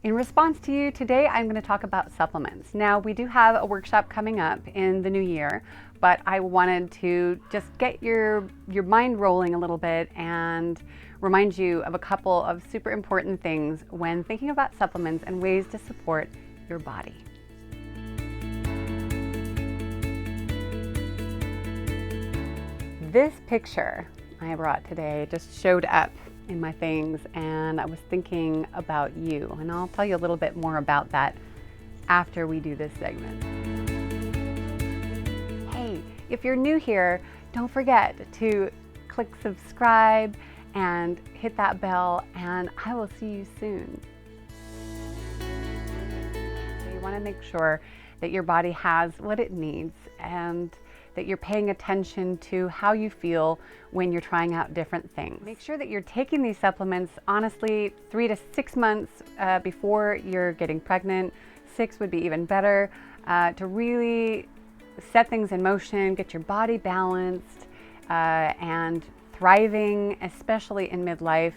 In response to you, today I'm going to talk about supplements. Now, we do have a workshop coming up in the new year, but I wanted to just get your mind rolling a little bit and remind you of a couple of super important things when thinking about supplements and ways to support your body. This picture I brought today just showed up in my things, and I was thinking about you, and I'll tell you a little bit more about that after we do this segment. Hey, if you're new here, don't forget to click subscribe and hit that bell, and I will see you soon. So you want to make sure that your body has what it needs and that you're paying attention to how you feel when you're trying out different things. Make sure that you're taking these supplements, honestly, 3 to 6 months before you're getting pregnant. 6 would be even better, to really set things in motion, get your body balanced and thriving, especially in midlife.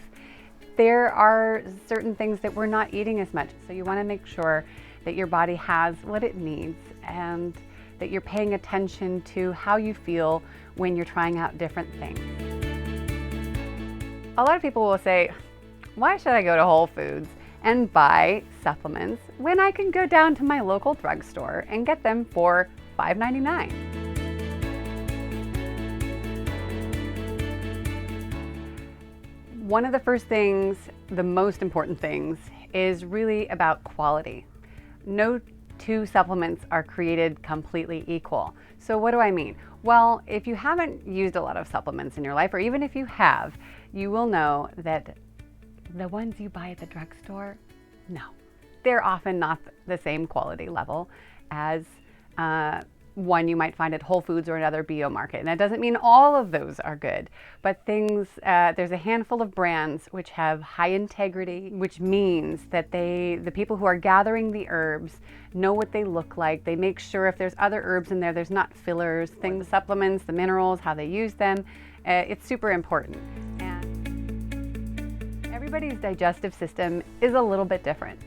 There are certain things that we're not eating as much, so you want to make sure that your body has what it needs and that you're paying attention to how you feel when you're trying out different things. A lot of people will say, why should I go to Whole Foods and buy supplements when I can go down to my local drugstore and get them for $5.99? One of the first things, the most important things, is really about quality. No two supplements are created completely equal. So what do I mean? Well, if you haven't used a lot of supplements in your life, or even if you have, you will know that the ones you buy at the drugstore, no, they're often not the same quality level as one you might find at Whole Foods or another bio market. And that doesn't mean all of those are good, but there's a handful of brands which have high integrity, which means that the people who are gathering the herbs know what they look like. They make sure if there's other herbs in there, there's not fillers, things, supplements, the minerals, how they use them. It's super important. And everybody's digestive system is a little bit different.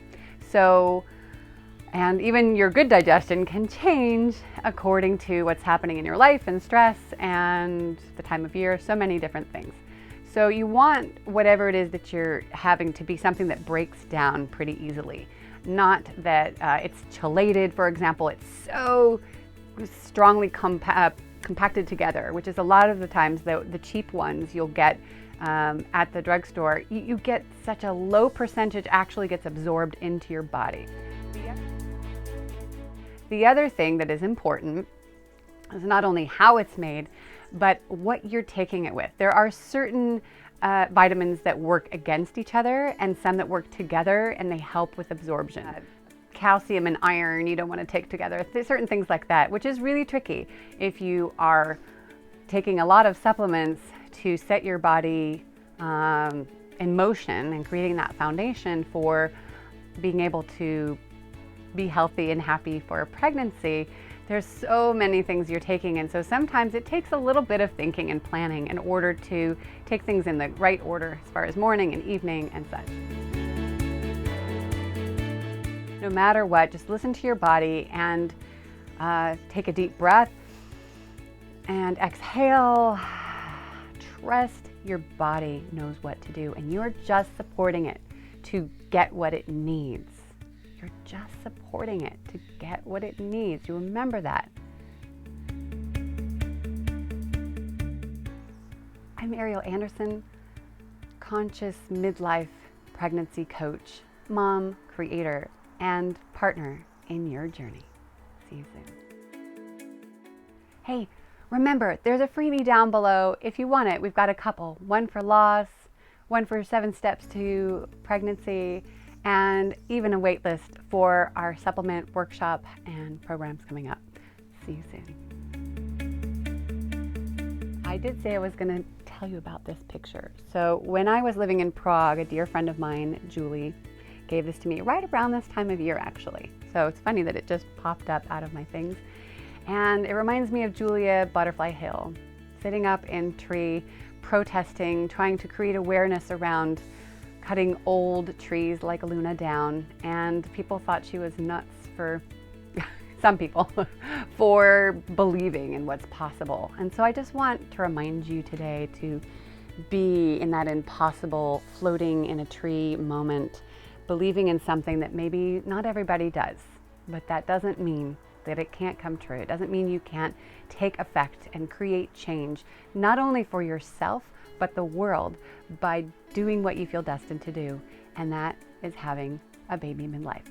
And even your good digestion can change according to what's happening in your life and stress and the time of year, so many different things. So you want whatever it is that you're having to be something that breaks down pretty easily. Not that it's chelated, for example, it's so strongly compacted together, which is a lot of the times the cheap ones you'll get at the drugstore. You get such a low percentage actually gets absorbed into your body. The other thing that is important is not only how it's made, but what you're taking it with. There are certain vitamins that work against each other and some that work together and they help with absorption. Calcium and iron you don't want to take together. There's certain things like that, which is really tricky if you are taking a lot of supplements to set your body in motion and creating that foundation for being able to be healthy and happy for a pregnancy. There's so many things you're taking, and so sometimes it takes a little bit of thinking and planning in order to take things in the right order as far as morning and evening and such. No matter what, just listen to your body and take a deep breath and exhale. Trust your body knows what to do, and you're just supporting it to get what it needs. You're just supporting it to get what it needs. You remember that. I'm Ariel Anderson, conscious midlife pregnancy coach, mom, creator, and partner in your journey. See you soon. Hey, remember, there's a freebie down below. If you want it, we've got a couple. One for loss, one for 7 steps to pregnancy, and even a wait list for our supplement workshop and programs coming up. See you soon. I did say I was going to tell you about this picture. So when I was living in Prague, a dear friend of mine, Julie, gave this to me right around this time of year, actually. So it's funny that it just popped up out of my things. And it reminds me of Julia Butterfly Hill, sitting up in tree, protesting, trying to create awareness around cutting old trees like Luna down, and people thought she was nuts for some people for believing in what's possible. And so I just want to remind you today to be in that impossible floating in a tree moment, believing in something that maybe not everybody does, but that doesn't mean that it can't come true. It doesn't mean you can't take effect and create change, not only for yourself, but the world, by doing what you feel destined to do, and that is having a baby midlife.